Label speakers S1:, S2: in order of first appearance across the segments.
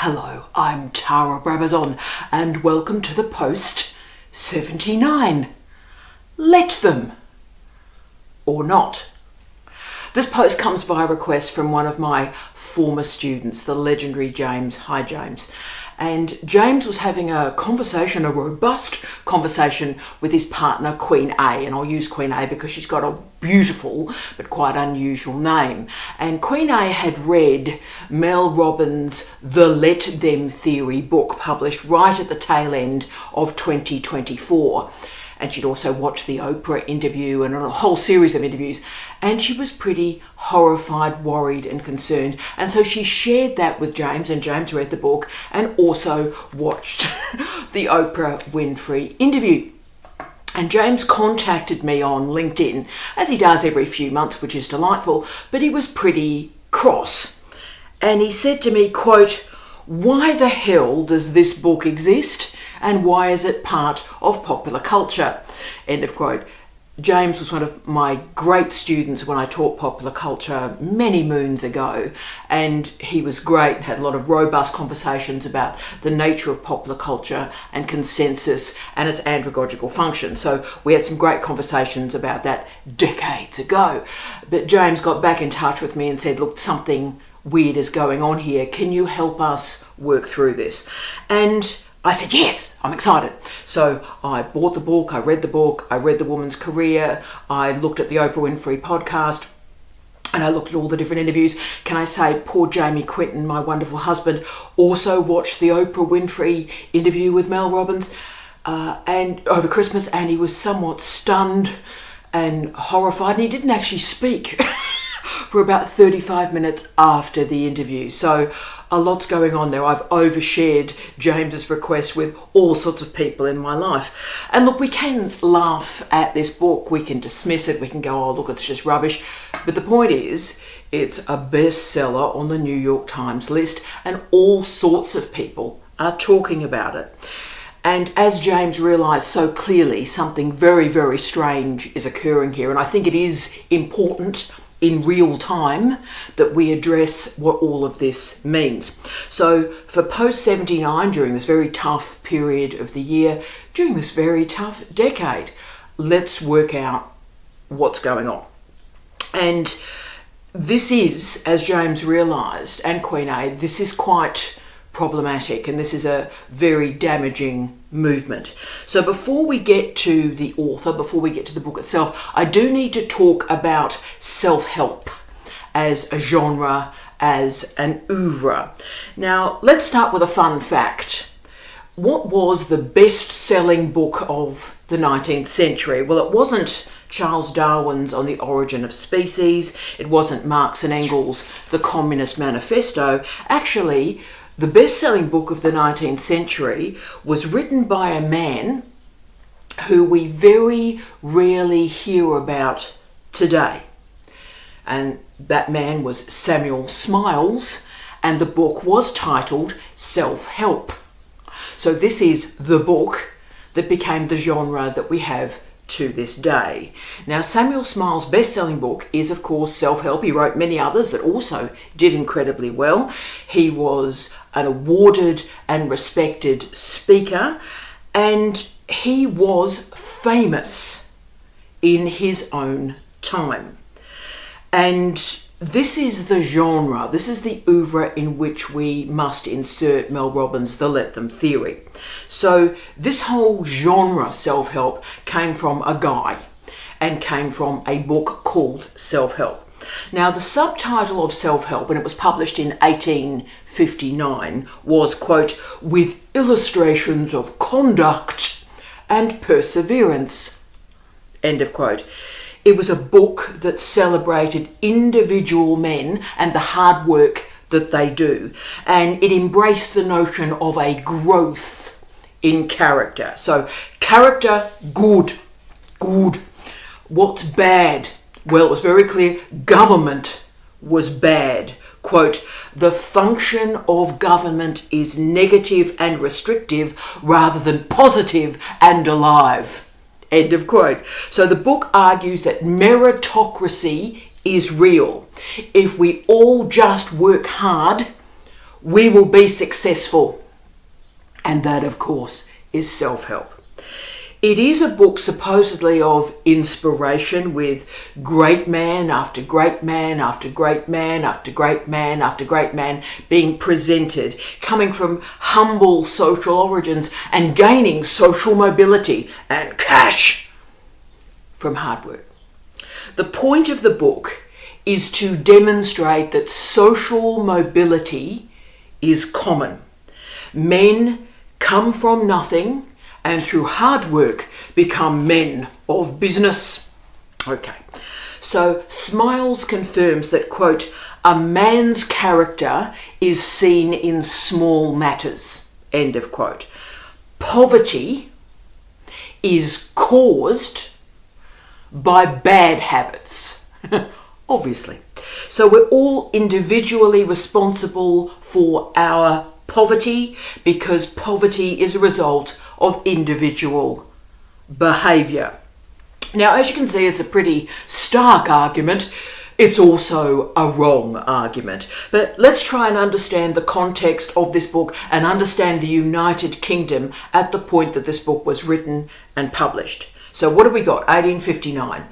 S1: Hello, I'm Tara Brabazon, and welcome to the post 79. Let them. Or not. This post comes via request from one of my former students, the legendary James. Hi, James. And James was having a conversation, a robust conversation with his partner, Queen A. And I'll use Queen A because she's got a beautiful but quite unusual name. And Queen A had read Mel Robbins' The Let Them Theory book, published right at the tail end of 2024. And she'd also watched the Oprah interview and a whole series of interviews. And she was pretty horrified, worried and concerned. And so she shared that with James, and James read the book and also watched the Oprah Winfrey interview. And James contacted me on LinkedIn, as he does every few months, which is delightful, but he was pretty cross. And he said to me, quote, "Why the hell does this book exist? And why is it part of popular culture?" End of quote. James was one of my great students when I taught popular culture many moons ago, and he was great and had a lot of robust conversations about the nature of popular culture and consensus and its andragogical function. So we had some great conversations about that decades ago. But James got back in touch with me and said, "Look, something weird is going on here. Can you help us work through this?" And I said, yes, I'm excited. So I bought the book, I read the woman's career, I looked at the Oprah Winfrey podcast, and I looked at all the different interviews. Can I say, poor Jamie Quinton, my wonderful husband, also watched the Oprah Winfrey interview with Mel Robbins and over Christmas, and he was somewhat stunned and horrified, and he didn't actually speak for about 35 minutes after the interview. So a lot's going on there. I've overshared James's request with all sorts of people in my life. And look, we can laugh at this book. We can dismiss it. We can go, oh, look, it's just rubbish. But the point is, it's a bestseller on the New York Times list, and all sorts of people are talking about it. And as James realised so clearly, something very, very strange is occurring here. And I think it is important in real time that we address what all of this means. So for post 79, during this very tough period of the year, during this very tough decade, let's work out what's going on. And this is, as James realised, and Queen A, this is quite problematic, and this is a very damaging movement. So before we get to the author, before we get to the book itself, I do need to talk about self-help as a genre, as an oeuvre. Now, let's start with a fun fact. What was the best-selling book of the 19th century? Well, it wasn't Charles Darwin's On the Origin of Species. It wasn't Marx and Engels' The Communist Manifesto. Actually, the best-selling book of the 19th century was written by a man who we very rarely hear about today. And that man was Samuel Smiles, and the book was titled Self-Help. So this is the book that became the genre that we have to this day. Now, Samuel Smiles' best-selling book is, of course, Self-Help. He wrote many others that also did incredibly well. He was an awarded and respected speaker, and he was famous in his own time. And this is the genre, this is the oeuvre in which we must insert Mel Robbins' The Let Them Theory. So this whole genre, self-help, came from a guy and came from a book called Self-Help. Now, the subtitle of Self-Help, when it was published in 1859, was, quote, "with illustrations of conduct and perseverance," end of quote. It was a book that celebrated individual men and the hard work that they do. And it embraced the notion of a growth in character. So character, good. What's bad? Well, it was very clear government was bad. Quote, "the function of government is negative and restrictive rather than positive and alive." End of quote. So the book argues that meritocracy is real. If we all just work hard, we will be successful. And that, of course, is self-help. It is a book supposedly of inspiration, with great man after great man after great man after great man after great man being presented, coming from humble social origins and gaining social mobility and cash from hard work. The point of the book is to demonstrate that social mobility is common. Men come from nothing and through hard work become men of business. Okay, so Smiles confirms that, quote, a man's character is seen in small matters, end of quote. Poverty is caused by bad habits, obviously. So we're all individually responsible for our poverty, because poverty is a result of individual behaviour. Now, as you can see, it's a pretty stark argument. It's also a wrong argument. But let's try and understand the context of this book and understand the United Kingdom at the point that this book was written and published. So what have we got? 1859.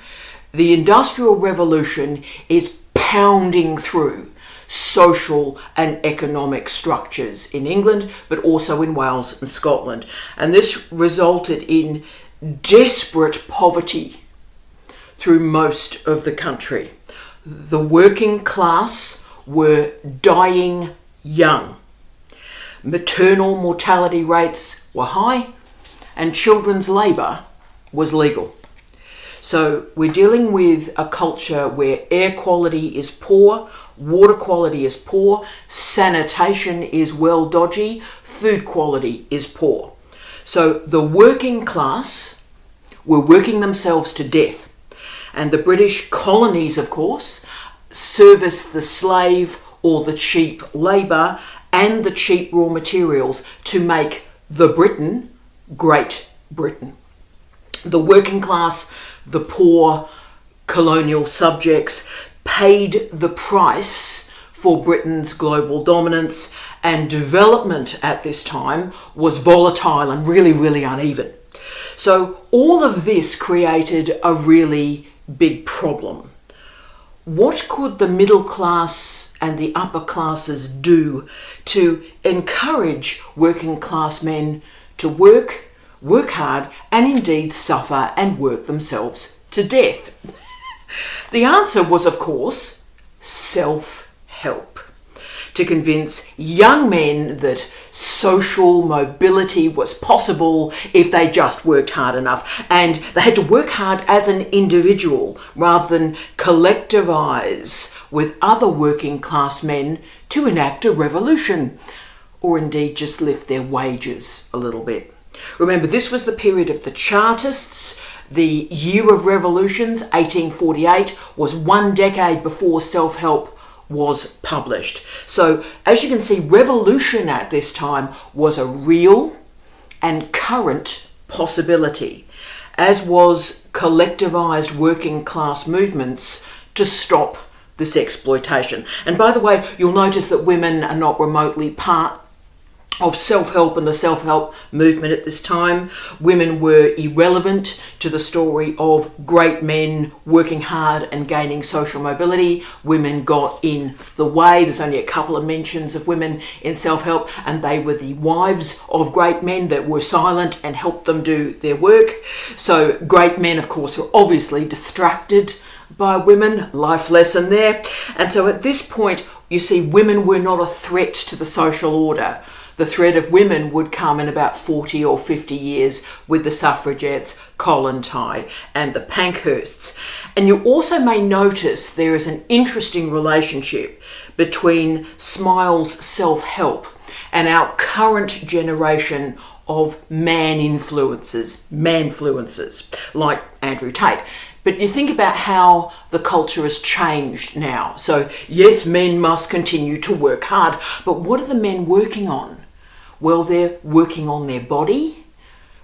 S1: The Industrial Revolution is pounding through social and economic structures in England, but also in Wales and Scotland. And this resulted in desperate poverty through most of the country. The working class were dying young. Maternal mortality rates were high, and children's labour was legal. So we're dealing with a culture where air quality is poor, water quality is poor, sanitation is well dodgy, food quality is poor. So the working class were working themselves to death. And the British colonies, of course, serviced the slave or the cheap labour and the cheap raw materials to make the Britain Great Britain. The working class, the poor colonial subjects, paid the price for Britain's global dominance, and development at this time was volatile and really, really uneven. So all of this created a really big problem. What could the middle class and the upper classes do to encourage working class men to work hard, and indeed suffer and work themselves to death? The answer was, of course, self-help. To convince young men that social mobility was possible if they just worked hard enough, and they had to work hard as an individual rather than collectivise with other working class men to enact a revolution, or indeed just lift their wages a little bit. Remember, this was the period of the Chartists. The year of revolutions, 1848, was 1 decade before self-help was published. So, as you can see, revolution at this time was a real and current possibility, as was collectivised working class movements to stop this exploitation. And by the way, you'll notice that women are not remotely part of self-help and the self-help movement at this time. Women were irrelevant to the story of great men working hard and gaining social mobility. Women got in the way. There's only a couple of mentions of women in self-help, and they were the wives of great men that were silent and helped them do their work. So great men, of course, were obviously distracted by women. Life lesson there. And so at this point, you see, women were not a threat to the social order. The threat of women would come in about 40 or 50 years with the suffragettes, Kollontai and the Pankhursts. And you also may notice there is an interesting relationship between Smiles' self-help and our current generation of man-influencers, like Andrew Tate. But you think about how the culture has changed now. So yes, men must continue to work hard, but what are the men working on? Well, they're working on their body,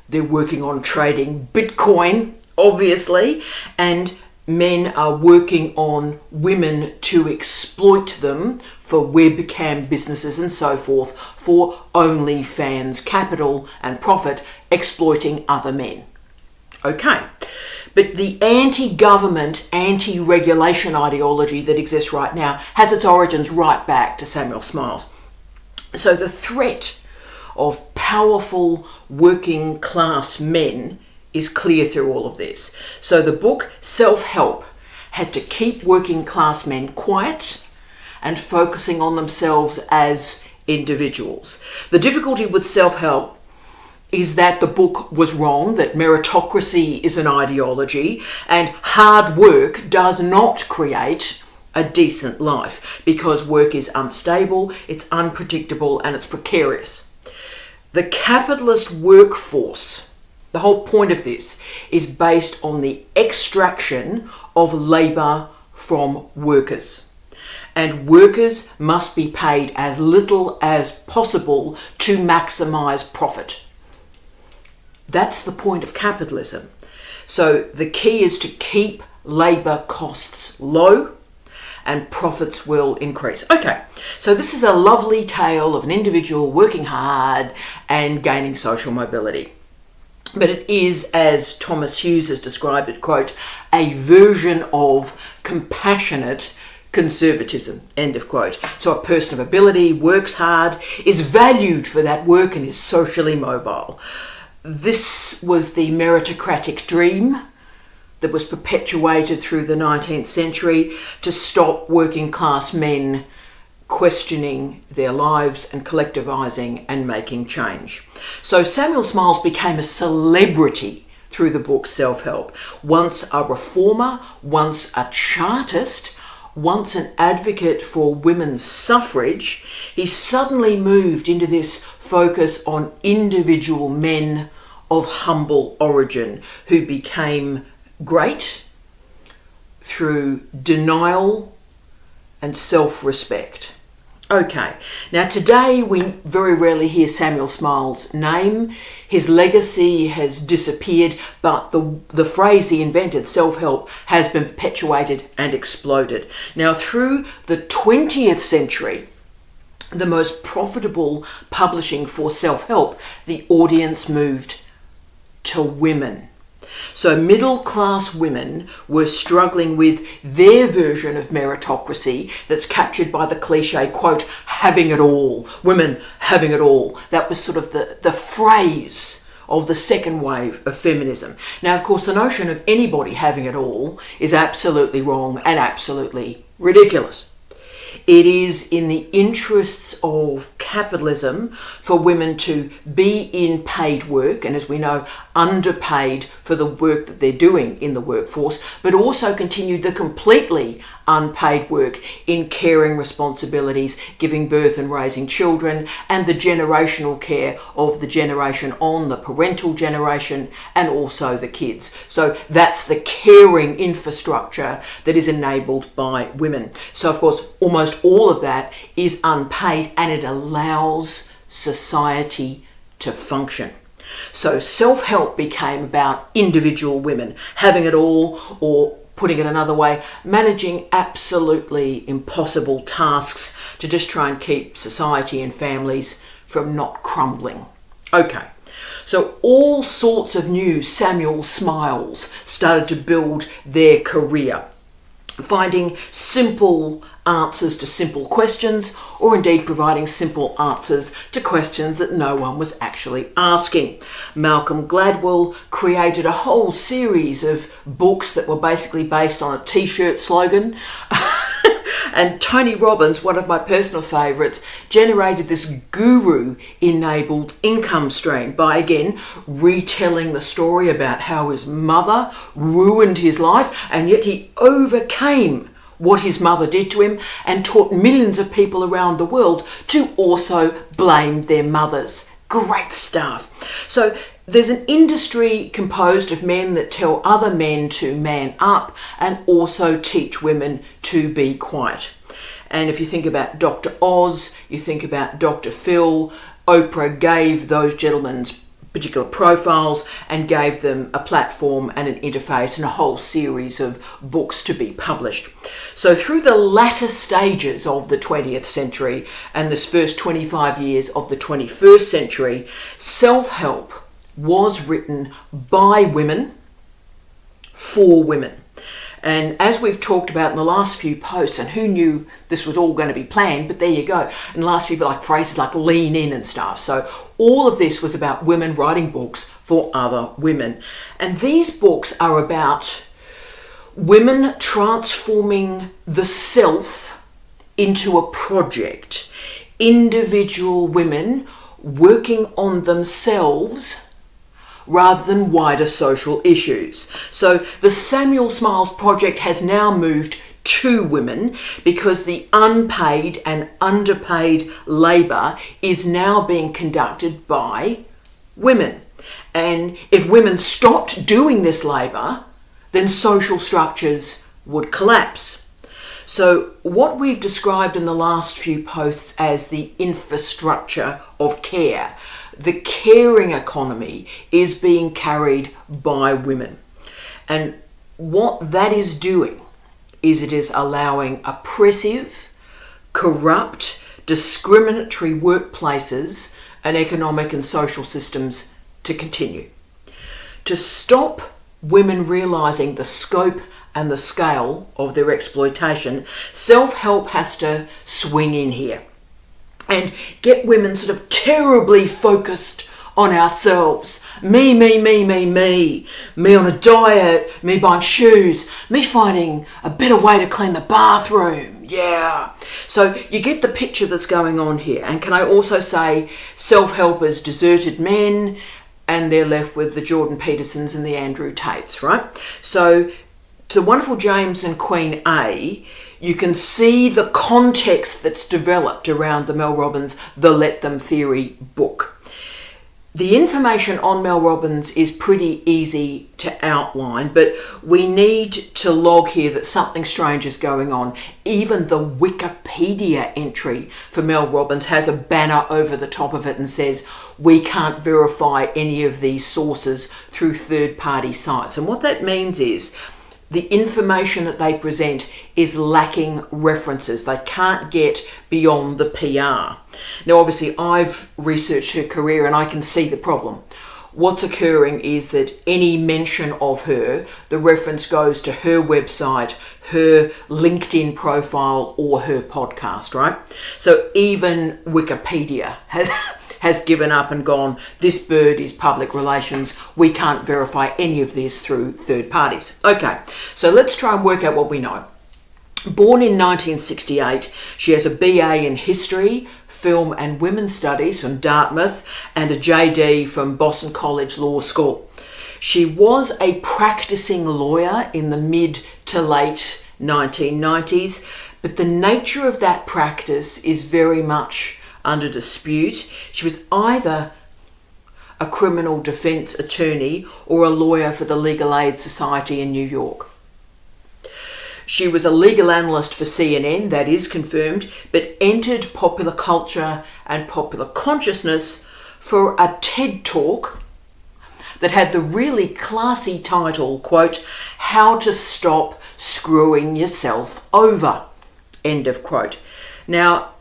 S1: they're working on trading Bitcoin, obviously, and men are working on women to exploit them for webcam businesses and so forth, for OnlyFans capital and profit, exploiting other men. Okay, but the anti-government, anti-regulation ideology that exists right now has its origins right back to Samuel Smiles. So the threat of powerful working class men is clear through all of this. So the book Self-Help had to keep working class men quiet and focusing on themselves as individuals. The difficulty with self-help is that the book was wrong, that meritocracy is an ideology and hard work does not create a decent life, because work is unstable, it's unpredictable, and it's precarious. The capitalist workforce, the whole point of this, is based on the extraction of labour from workers. And workers must be paid as little as possible to maximise profit. That's the point of capitalism. So the key is to keep labour costs low and profits will increase. Okay, so this is a lovely tale of an individual working hard and gaining social mobility. But it is, as Thomas Hughes has described it, quote, a version of compassionate conservatism, end of quote. So a person of ability works hard, is valued for that work, and is socially mobile. This was the meritocratic dream that was perpetuated through the 19th century to stop working class men questioning their lives and collectivising and making change. So Samuel Smiles became a celebrity through the book Self-Help. Once a reformer, once a chartist, once an advocate for women's suffrage, he suddenly moved into this focus on individual men of humble origin who became great through denial and self-respect. Okay, now today we very rarely hear Samuel Smiles' name. His legacy has disappeared, but the phrase he invented, self-help, has been perpetuated and exploded. Now through the 20th century, the most profitable publishing for self-help, the audience moved to women. So middle-class women were struggling with their version of meritocracy that's captured by the cliche, quote, having it all, women having it all. That was sort of the phrase of the second wave of feminism. Now, of course, the notion of anybody having it all is absolutely wrong and absolutely ridiculous. It is in the interests of capitalism for women to be in paid work, and as we know, underpaid for the work that they're doing in the workforce, but also continue the completely unpaid work in caring responsibilities, giving birth and raising children, and the generational care of the generation on, the parental generation, and also the kids. So that's the caring infrastructure that is enabled by women. So of course, almost all of that is unpaid, and it allows society to function. So self-help became about individual women having it all, or putting it another way, managing absolutely impossible tasks to just try and keep society and families from not crumbling. Okay, so all sorts of new Samuel Smiles started to build their career, finding simple answers to simple questions, or indeed providing simple answers to questions that no one was actually asking. Malcolm Gladwell created a whole series of books that were basically based on a t-shirt slogan. And Tony Robbins, one of my personal favourites, generated this guru-enabled income stream by, again, retelling the story about how his mother ruined his life, and yet he overcame what his mother did to him and taught millions of people around the world to also blame their mothers. Great stuff. So there's an industry composed of men that tell other men to man up and also teach women to be quiet. And if you think about Dr. Oz, you think about Dr. Phil, Oprah gave those gentlemen particular profiles and gave them a platform and an interface and a whole series of books to be published. So through the latter stages of the 20th century and this first 25 years of the 21st century, self-help was written by women for women. And as we've talked about in the last few posts, and who knew this was all going to be planned, but there you go. In the last few, like phrases like lean in and stuff. So all of this was about women writing books for other women. And these books are about women transforming the self into a project. Individual women working on themselves rather than wider social issues. So the Samuel Smiles Project has now moved to women because the unpaid and underpaid labour is now being conducted by women. And if women stopped doing this labour, then social structures would collapse. So what we've described in the last few posts as the infrastructure of care, the caring economy, is being carried by women. And what that is doing is it is allowing oppressive, corrupt, discriminatory workplaces and economic and social systems to continue. To stop women realising the scope and the scale of their exploitation, self-help has to swing in here and get women sort of terribly focused on ourselves. Me on a diet, me buying shoes, me finding a better way to clean the bathroom. Yeah. So you get the picture that's going on here. And can I also say self-helpers deserted men and they're left with the Jordan Petersons and the Andrew Tates, right? So to wonderful James and Queen A, you can see the context that's developed around the Mel Robbins The Let Them Theory book. The information on Mel Robbins is pretty easy to outline, but we need to log here that something strange is going on. Even the Wikipedia entry for Mel Robbins has a banner over the top of it and says, we can't verify any of these sources through third-party sites. And what that means is the information that they present is lacking references. They can't get beyond the PR. Now, obviously, I've researched her career and I can see the problem. What's occurring is that any mention of her, the reference goes to her website, her LinkedIn profile, or her podcast, right? So even Wikipedia has given up and gone, this bird is public relations. We can't verify any of this through third parties. Okay, so let's try and work out what we know. Born in 1968, she has a BA in History, Film and Women's Studies from Dartmouth and a JD from Boston College Law School. She was a practicing lawyer in the mid to late 1990s, but the nature of that practice is very much under dispute. She was either a criminal defence attorney or a lawyer for the Legal Aid Society in New York. She was a legal analyst for CNN, that is confirmed, but entered popular culture and popular consciousness for a TED Talk that had the really classy title, quote, How to Stop Screwing Yourself Over, end of quote. Now,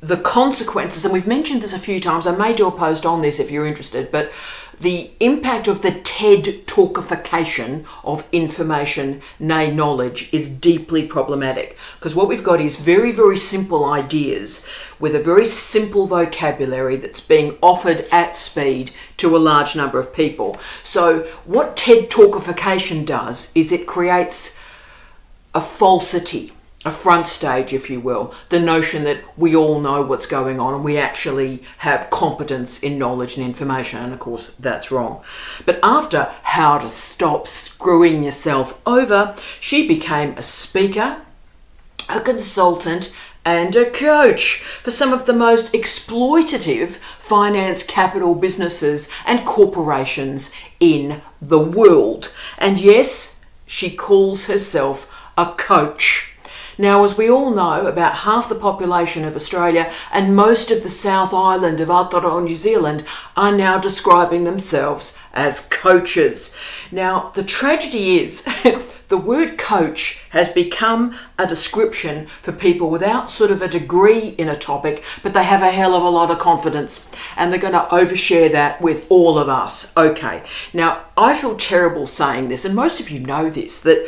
S1: the consequences, and we've mentioned this a few times, I may do a post on this if you're interested, but the impact of the TED talkification of information, nay knowledge, is deeply problematic. Because what we've got is very, very simple ideas with a very simple vocabulary that's being offered at speed to a large number of people. So what TED talkification does is it creates a falsity, a front stage, if you will, the notion that we all know what's going on and we actually have competence in knowledge and information, and of course that's wrong. But after How to Stop Screwing Yourself Over, she became a speaker, a consultant and a coach for some of the most exploitative finance capital businesses and corporations in the world. And yes, she calls herself a coach. Now, as we all know, about half the population of Australia and most of the South Island of Aotearoa, New Zealand, are now describing themselves as coaches. Now, the tragedy is the word coach has become a description for people without sort of a degree in a topic, but they have a hell of a lot of confidence and they're going to overshare that with all of us. Okay, now I feel terrible saying this, and most of you know this, that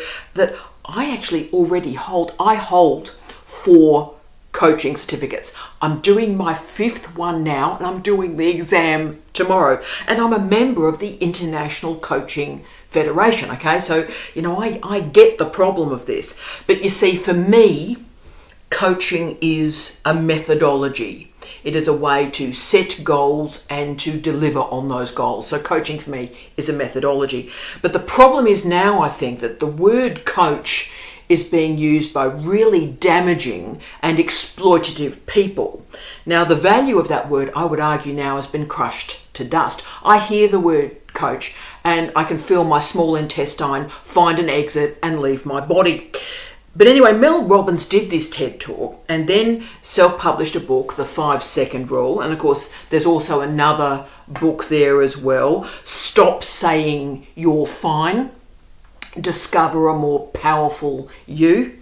S1: I actually already hold 4 coaching certificates. I'm doing my 5th one now, and I'm doing the exam tomorrow. And I'm a member of the International Coaching Federation, okay? So, I get the problem of this. But you see, for me, coaching is a methodology. It is a way to set goals and to deliver on those goals. So coaching for me is a methodology. But the problem is now, I think, that the word coach is being used by really damaging and exploitative people. Now, the value of that word, I would argue now, has been crushed to dust. I hear the word coach and I can feel my small intestine find an exit and leave my body. But anyway, Mel Robbins did this TED Talk and then self-published a book, The 5-Second Rule. And of course, there's also another book there as well, Stop Saying You're Fine, Discover a More Powerful You.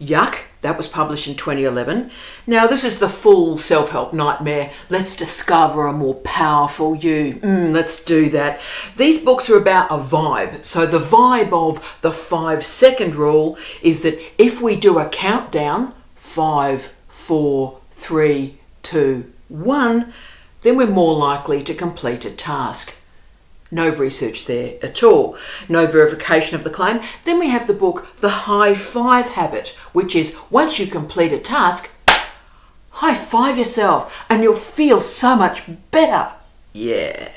S1: Yuck, that was published in 2011. Now, this is the full self-help nightmare. Let's discover a more powerful you. Let's do that. These books are about a vibe. So the vibe of the 5-second rule is that if we do a countdown, 5, 4, 3, 2, 1, then we're more likely to complete a task. No research there at all. No verification of the claim. Then we have the book, The High Five Habit, which is once you complete a task, high five yourself and you'll feel so much better. Yeah.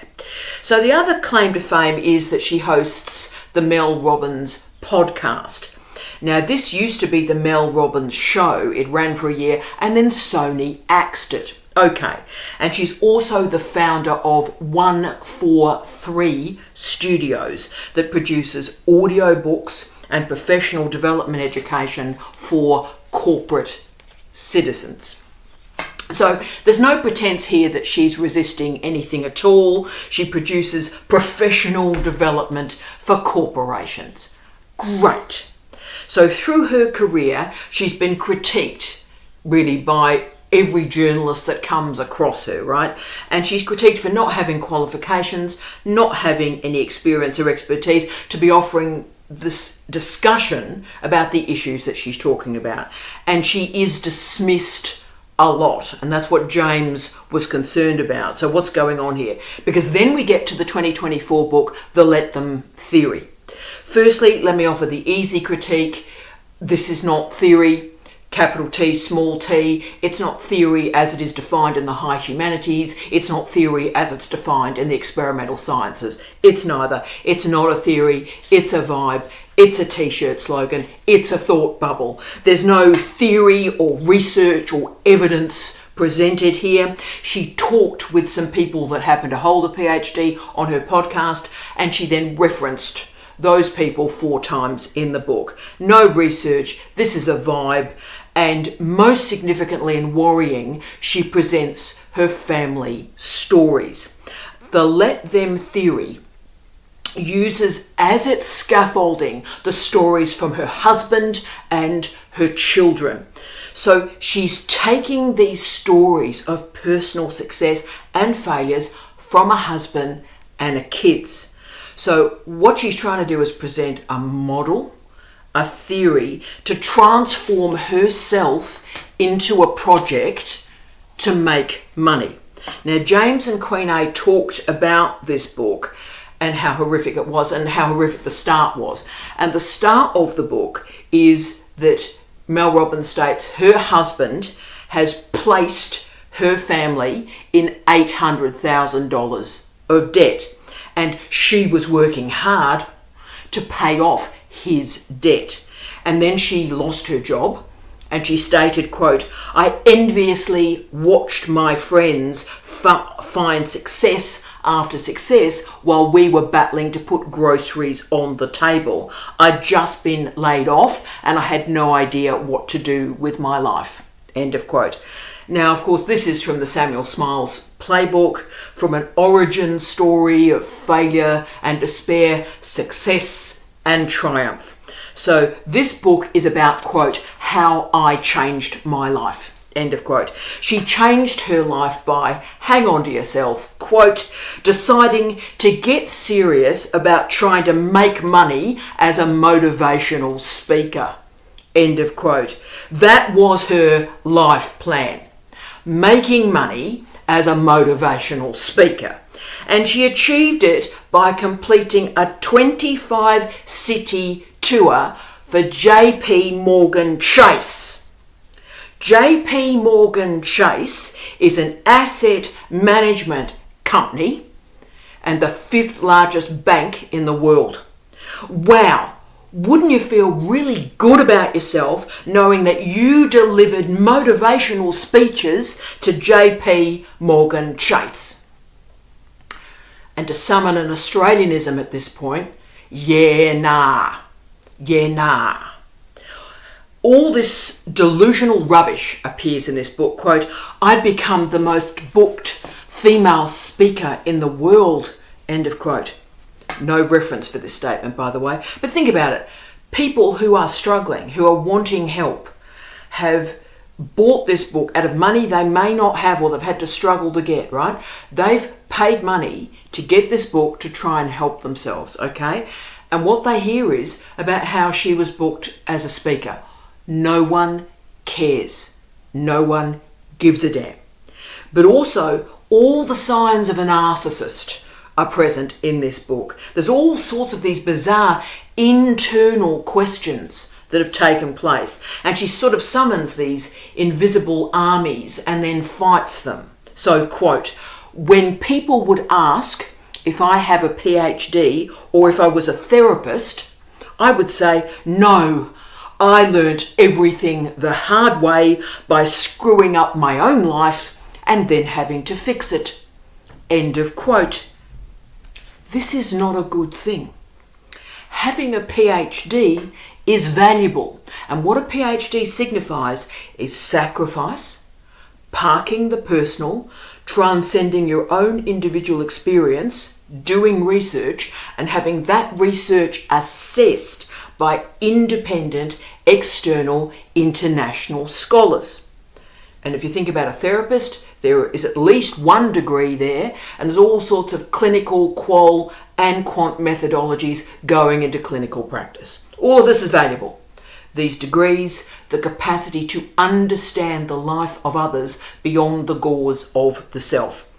S1: So the other claim to fame is that she hosts the Mel Robbins podcast. Now, this used to be the Mel Robbins show. It ran for a year and then Sony axed it. Okay, and she's also the founder of 143 Studios that produces audiobooks and professional development education for corporate citizens. So there's no pretense here that she's resisting anything at all. She produces professional development for corporations. Great. So through her career, she's been critiqued really by every journalist that comes across her, right? And she's critiqued for not having qualifications, not having any experience or expertise to be offering this discussion about the issues that she's talking about. And she is dismissed a lot, and that's what James was concerned about. So what's going on here? Because then we get to the 2024 book, The Let Them Theory. Firstly, let me offer the easy critique. This is not theory, capital T, small t. It's not theory as it is defined in the high humanities. It's not theory as it's defined in the experimental sciences. It's neither. It's not a theory. It's a vibe. It's a t-shirt slogan. It's a thought bubble. There's no theory or research or evidence presented here. She talked with some people that happen to hold a PhD on her podcast, and she then referenced those people 4 times in the book. No research. This is a vibe. And most significantly and worrying, she presents her family stories. The Let Them Theory uses as its scaffolding the stories from her husband and her children. So she's taking these stories of personal success and failures from a husband and a kids. So what she's trying to do is present a model, a theory to transform herself into a project to make money. Now, James and Queen A talked about this book and how horrific it was and how horrific the start was. And the start of the book is that Mel Robbins states her husband has placed her family in $800,000 of debt. And she was working hard to pay off his debt. And then she lost her job and she stated, quote, "I enviously watched my friends find success after success while we were battling to put groceries on the table. I'd just been laid off and I had no idea what to do with my life. End of quote. Now, of course, this is from the Samuel Smiles playbook, from an origin story of failure and despair, success and triumph. So this book is about, quote, how I changed my life, end of quote. She changed her life by, hang on to yourself, quote, deciding to get serious about trying to make money as a motivational speaker, end of quote. That was her life plan, making money as a motivational speaker. And she achieved it by completing a 25-city tour for JP Morgan Chase. JP Morgan Chase is an asset management company and the 5th largest bank in the world. Wow! Wouldn't you feel really good about yourself knowing that you delivered motivational speeches to JP Morgan Chase? And to summon an Australianism at this point, yeah, nah. Yeah, nah. All this delusional rubbish appears in this book. Quote, I'd become the most booked female speaker in the world, end of quote. No reference for this statement, by the way. But think about it. People who are struggling, who are wanting help, have bought this book out of money they may not have or they've had to struggle to get, right? They've paid money to get this book to try and help themselves, okay? And what they hear is about how she was booked as a speaker. No one cares. No one gives a damn. But also, all the signs of a narcissist are present in this book. There's all sorts of these bizarre internal questions that have taken place. And she sort of summons these invisible armies and then fights them. So, quote, when people would ask if I have a PhD or if I was a therapist, I would say, no, I learnt everything the hard way by screwing up my own life and then having to fix it. End of quote. This is not a good thing. Having a PhD is valuable, and what a PhD signifies is sacrifice, parking the personal, transcending your own individual experience, doing research, and having that research assessed by independent, external, international scholars. And if you think about a therapist, there is at least one degree there, and there's all sorts of clinical, qual, and quant methodologies going into clinical practice. All of this is valuable. These degrees, the capacity to understand the life of others beyond the gauze of the self.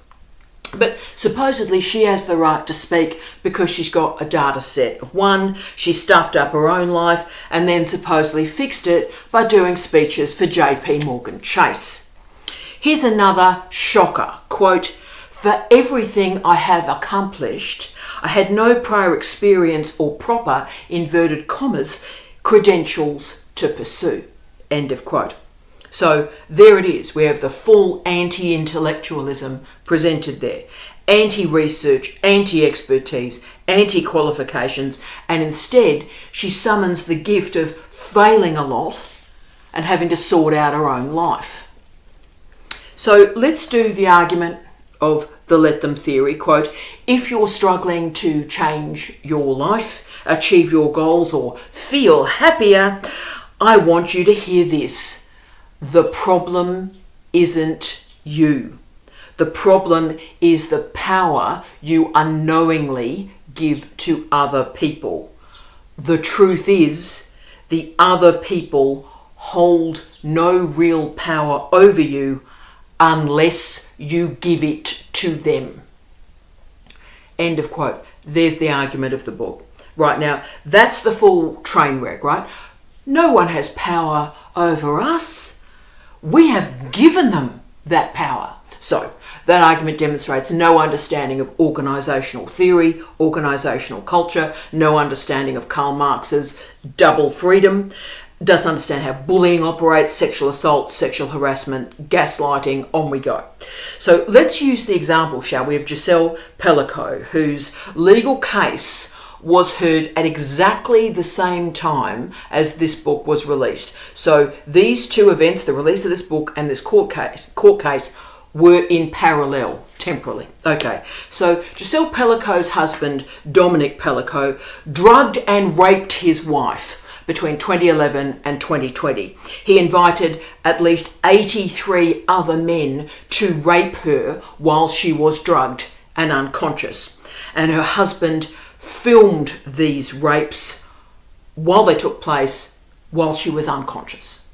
S1: But supposedly she has the right to speak because she's got a data set of one, she stuffed up her own life and then supposedly fixed it by doing speeches for JP Morgan Chase. Here's another shocker, quote, for everything I have accomplished, I had no prior experience or proper, inverted commas, credentials to pursue, end of quote. So there it is. We have the full anti-intellectualism presented there. Anti-research, anti-expertise, anti-qualifications, and instead she summons the gift of failing a lot and having to sort out her own life. So let's do the argument of the let them theory. Quote, if you're struggling to change your life, achieve your goals, or feel happier, I want you to hear this. The problem isn't you. The problem is the power you unknowingly give to other people. The truth is, the other people hold no real power over you unless you give it to them. End of quote. There's the argument of the book. Right now, that's the full train wreck, right? No one has power over us. We have given them that power. So that argument demonstrates no understanding of organisational theory, organisational culture, no understanding of Karl Marx's double freedom. doesn't understand how bullying operates, sexual assault, sexual harassment, gaslighting, on we go. So let's use the example, shall we, of Giselle Pellico, whose legal case was heard at exactly the same time as this book was released. So these two events, the release of this book and this court case, were in parallel temporally. Okay, so Giselle Pellico's husband, Dominic Pellico, drugged and raped his wife between 2011 and 2020. He invited at least 83 other men to rape her while she was drugged and unconscious. And her husband filmed these rapes while they took place while she was unconscious.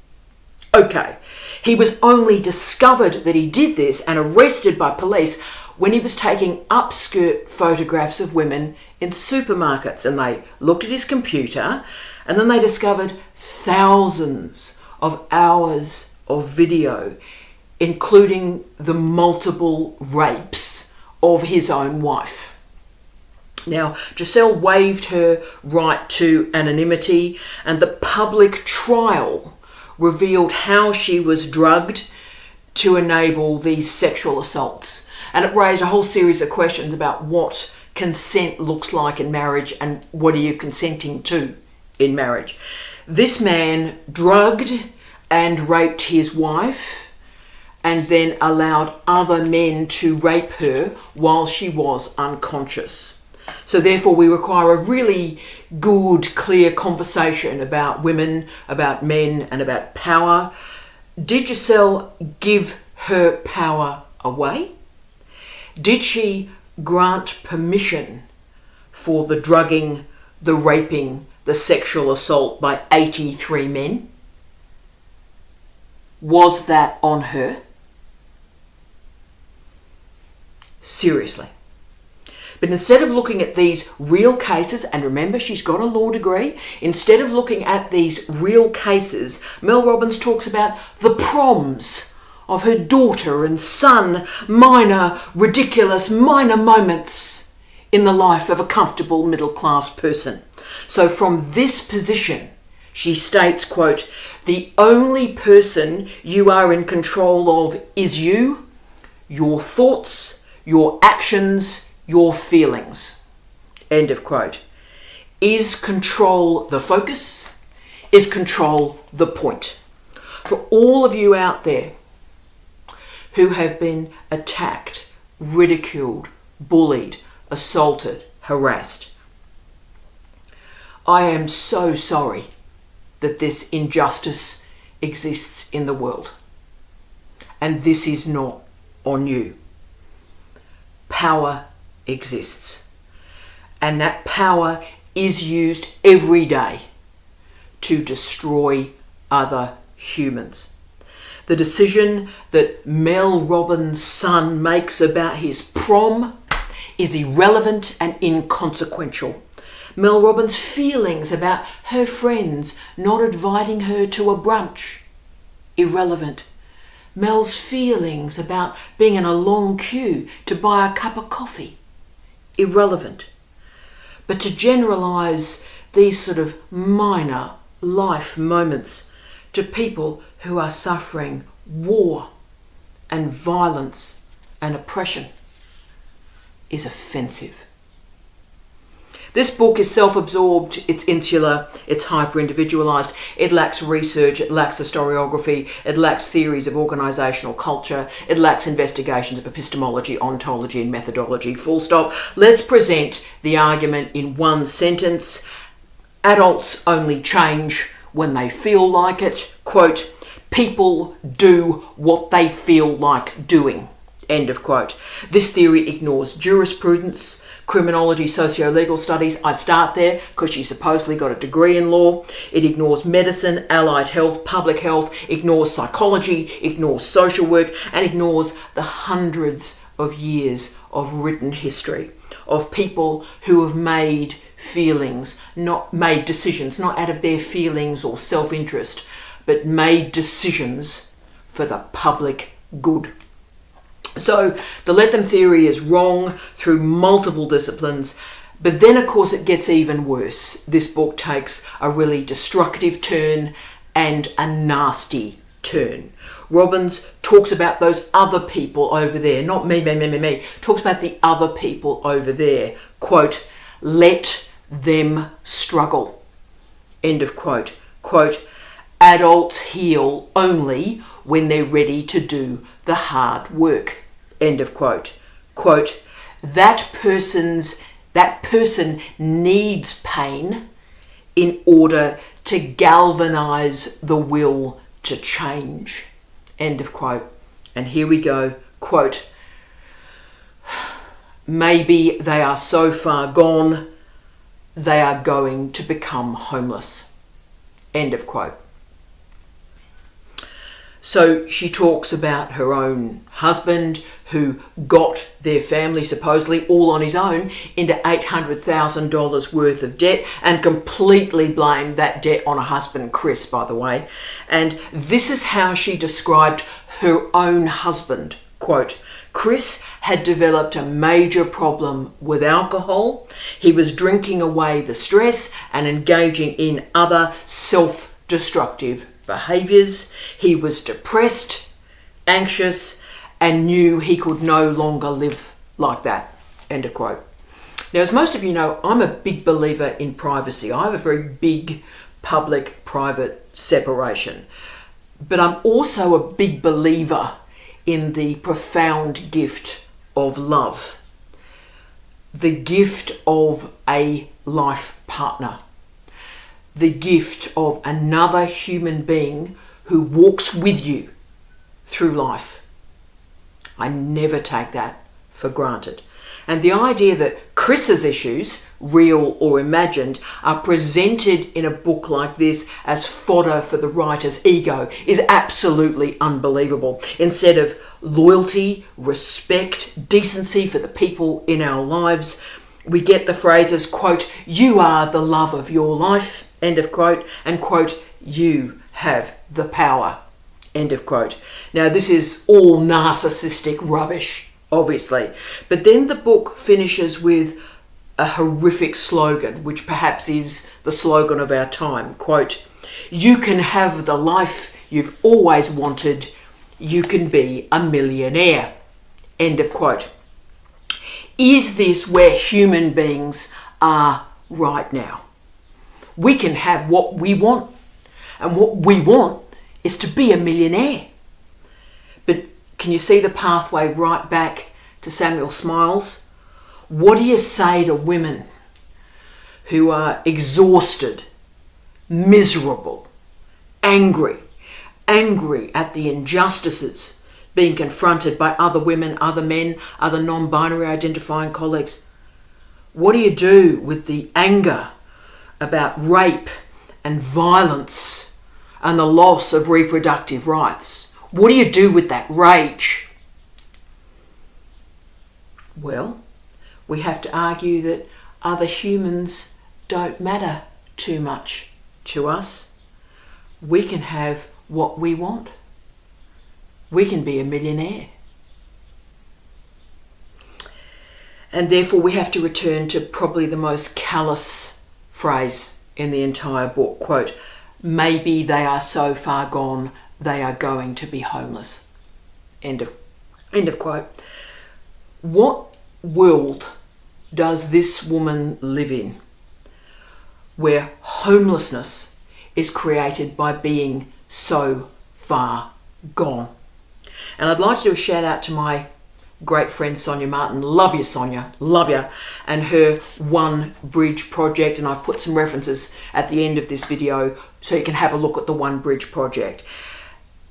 S1: Okay, he was only discovered that he did this and arrested by police when he was taking upskirt photographs of women in supermarkets, and they looked at his computer and then they discovered thousands of hours of video, including the multiple rapes of his own wife. Now, Giselle waived her right to anonymity, and the public trial revealed how she was drugged to enable these sexual assaults. And it raised a whole series of questions about what consent looks like in marriage and what are you consenting to in marriage. This man drugged and raped his wife and then allowed other men to rape her while she was unconscious. So therefore we require a really good, clear conversation about women, about men, and about power. Did Giselle give her power away? Did she grant permission for the drugging, the raping, the sexual assault by 83 men? Was that on her? Seriously. But instead of looking at these real cases, and remember she's got a law degree, instead of looking at these real cases, Mel Robbins talks about the proms of her daughter and son, minor, ridiculous, minor moments in the life of a comfortable middle-class person. So from this position, she states, quote, "The only person you are in control of is you, your thoughts, your actions, your feelings." End of quote. Is control the focus? Is control the point? For all of you out there who have been attacked, ridiculed, bullied, assaulted, harassed, I am so sorry that this injustice exists in the world. And this is not on you. Power exists. And that power is used every day to destroy other humans. The decision that Mel Robbins' son makes about his prom is irrelevant and inconsequential. Mel Robbins' feelings about her friends not inviting her to a brunch, irrelevant. Mel's feelings about being in a long queue to buy a cup of coffee, irrelevant. But to generalise these sort of minor life moments to people who are suffering war and violence and oppression is offensive. This book is self-absorbed, it's insular, it's hyper-individualised, it lacks research, it lacks historiography, it lacks theories of organisational culture, it lacks investigations of epistemology, ontology and methodology, full stop. Let's present the argument in one sentence. Adults only change when they feel like it. Quote, "People do what they feel like doing." End of quote. This theory ignores jurisprudence, criminology, socio-legal studies. I start there because she supposedly got a degree in law. It ignores medicine, allied health, public health, ignores psychology, ignores social work, and ignores the hundreds of years of written history of people who have made decisions, not out of their feelings or self-interest, but made decisions for the public good. So the let them theory is wrong through multiple disciplines, but then of course it gets even worse. This book takes a really destructive turn and a nasty turn. Robbins talks about those other people over there, not me, talks about the other people over there. Quote, let them struggle. End of quote. Quote, adults heal only when they're ready to do the hard work. End of quote. Quote, that person needs pain in order to galvanize the will to change. End of quote. And here we go. Quote, maybe they are so far gone, they are going to become homeless. End of quote. So she talks about her own husband who got their family supposedly all on his own into $800,000 worth of debt and completely blamed that debt on her husband, Chris, by the way. And this is how she described her own husband. Quote, Chris had developed a major problem with alcohol. He was drinking away the stress and engaging in other self-destructive behaviours. He was depressed, anxious, and knew he could no longer live like that. End of quote. Now, as most of you know, I'm a big believer in privacy. I have a very big public-private separation. But I'm also a big believer in the profound gift of love. The gift of a life partner. The gift of another human being who walks with you through life. I never take that for granted. And the idea that Chris's issues, real or imagined, are presented in a book like this as fodder for the writer's ego is absolutely unbelievable. Instead of loyalty, respect, decency for the people in our lives, we get the phrases, quote, you are the love of your life, end of quote, and quote, you have the power, end of quote. Now, this is all narcissistic rubbish, obviously. But then the book finishes with a horrific slogan, which perhaps is the slogan of our time. Quote, you can have the life you've always wanted. You can be a millionaire. End of quote. Is this where human beings are right now? We can have what we want. And what we want is to be a millionaire. But can you see the pathway right back to Samuel Smiles? What do you say to women who are exhausted, miserable, angry at the injustices being confronted by other women, other men, other non-binary identifying colleagues? What do you do with the anger about rape and violence and the loss of reproductive rights? What do you do with that rage? Well, we have to argue that other humans don't matter too much to us. We can have what we want. We can be a millionaire. And therefore we have to return to probably the most callous phrase in the entire book. Quote, maybe they are so far gone, they are going to be homeless. End of quote. What world does this woman live in where homelessness is created by being so far gone? And I'd like to do a shout out to my great friend Sonia Martin. Love you, Sonia. Love you. And her One Bridge project. And I've put some references at the end of this video so you can have a look at the One Bridge project,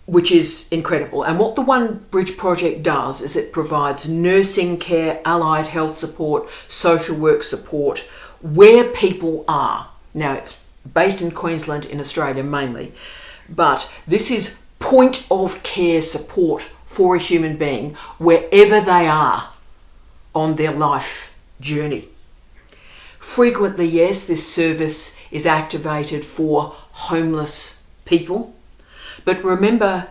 S1: which is incredible. And what the One Bridge project does is it provides nursing care, allied health support, social work support where people are. Now, it's based in Queensland, in Australia mainly, but this is point of care support for a human being wherever they are on their life journey. Frequently, yes, this service is activated for homeless people. But remember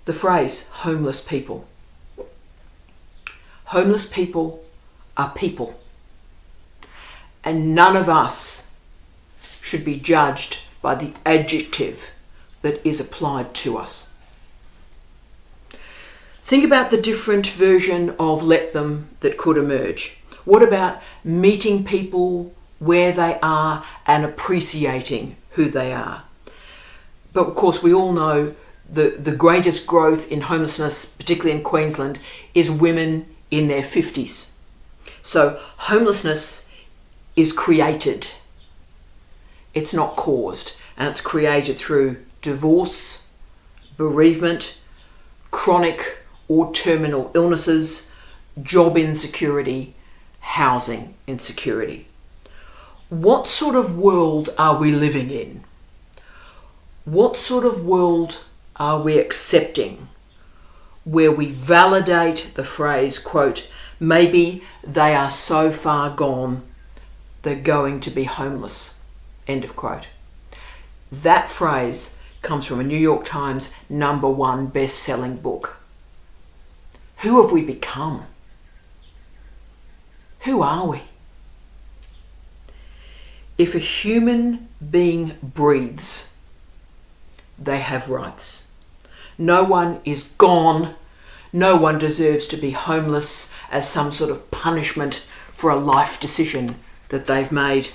S1: the phrase, homeless people. Homeless people are people. And none of us should be judged by the adjective that is applied to us. Think about the different version of let them that could emerge. What about meeting people where they are and appreciating who they are? But of course, we all know the greatest growth in homelessness, particularly in Queensland, is women in their 50s. So homelessness is created. It's not caused. And it's created through divorce, bereavement, chronic or terminal illnesses, job insecurity, housing insecurity. What sort of world are we living in? What sort of world are we accepting where we validate the phrase, quote, maybe they are so far gone, they're going to be homeless, end of quote. That phrase comes from a New York Times #1 best-selling book. Who have we become? Who are we? If a human being breathes, they have rights. No one is gone. No one deserves to be homeless as some sort of punishment for a life decision that they've made.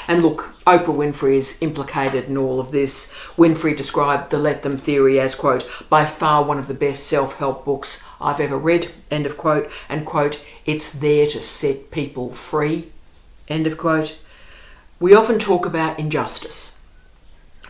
S1: And look, Oprah Winfrey is implicated in all of this. Winfrey described the Let Them theory as, quote, by far one of the best self-help books I've ever read, end of quote, and, quote, it's there to set people free, end of quote. We often talk about injustice,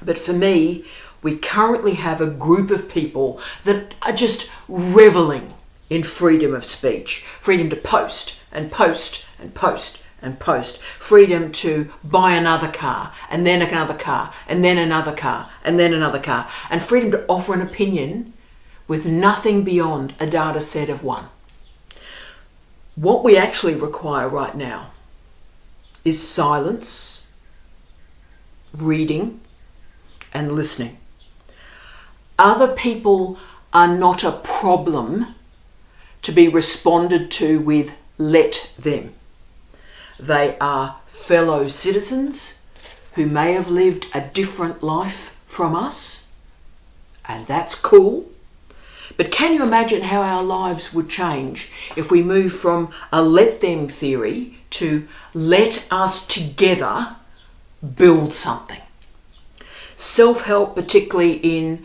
S1: but for me, we currently have a group of people that are just reveling in freedom of speech, freedom to post and post and post and post, freedom to buy another car and then another car and then another car and then another car, and freedom to offer an opinion with nothing beyond a data set of one. What we actually require right now is silence, reading, and listening. Other people are not a problem to be responded to with let them. They are fellow citizens who may have lived a different life from us, and that's cool. But can you imagine how our lives would change if we move from a let them theory to let us together build something? Self-help, particularly in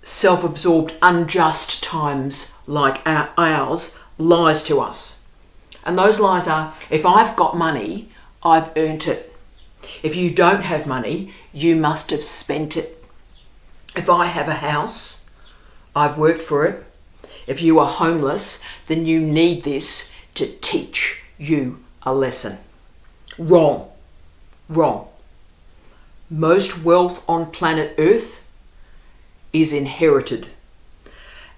S1: self-absorbed, unjust times like ours, lies to us. And those lies are, if I've got money, I've earned it. If you don't have money, you must have spent it. If I have a house, I've worked for it. If you are homeless, then you need this to teach you a lesson. Wrong. Wrong. Most wealth on planet Earth is inherited,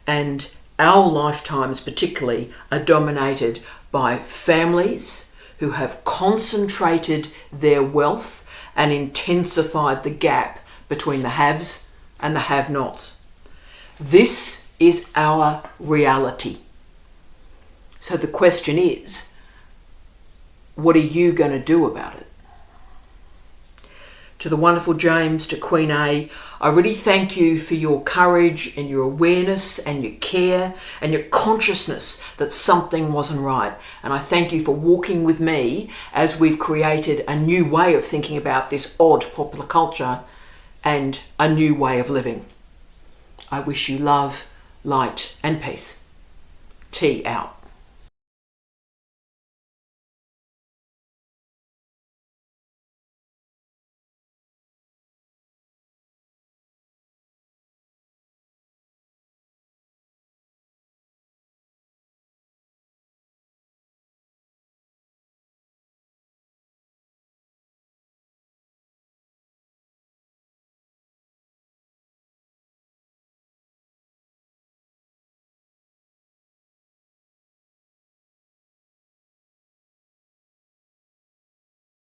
S1: and our lifetimes particularly are dominated by families who have concentrated their wealth and intensified the gap between the haves and the have-nots. This is our reality. So the question is, what are you going to do about it? To the wonderful James, to Queen A, I really thank you for your courage and your awareness and your care and your consciousness that something wasn't right. And I thank you for walking with me as we've created a new way of thinking about this odd popular culture and a new way of living. I wish you love, light and peace. T out.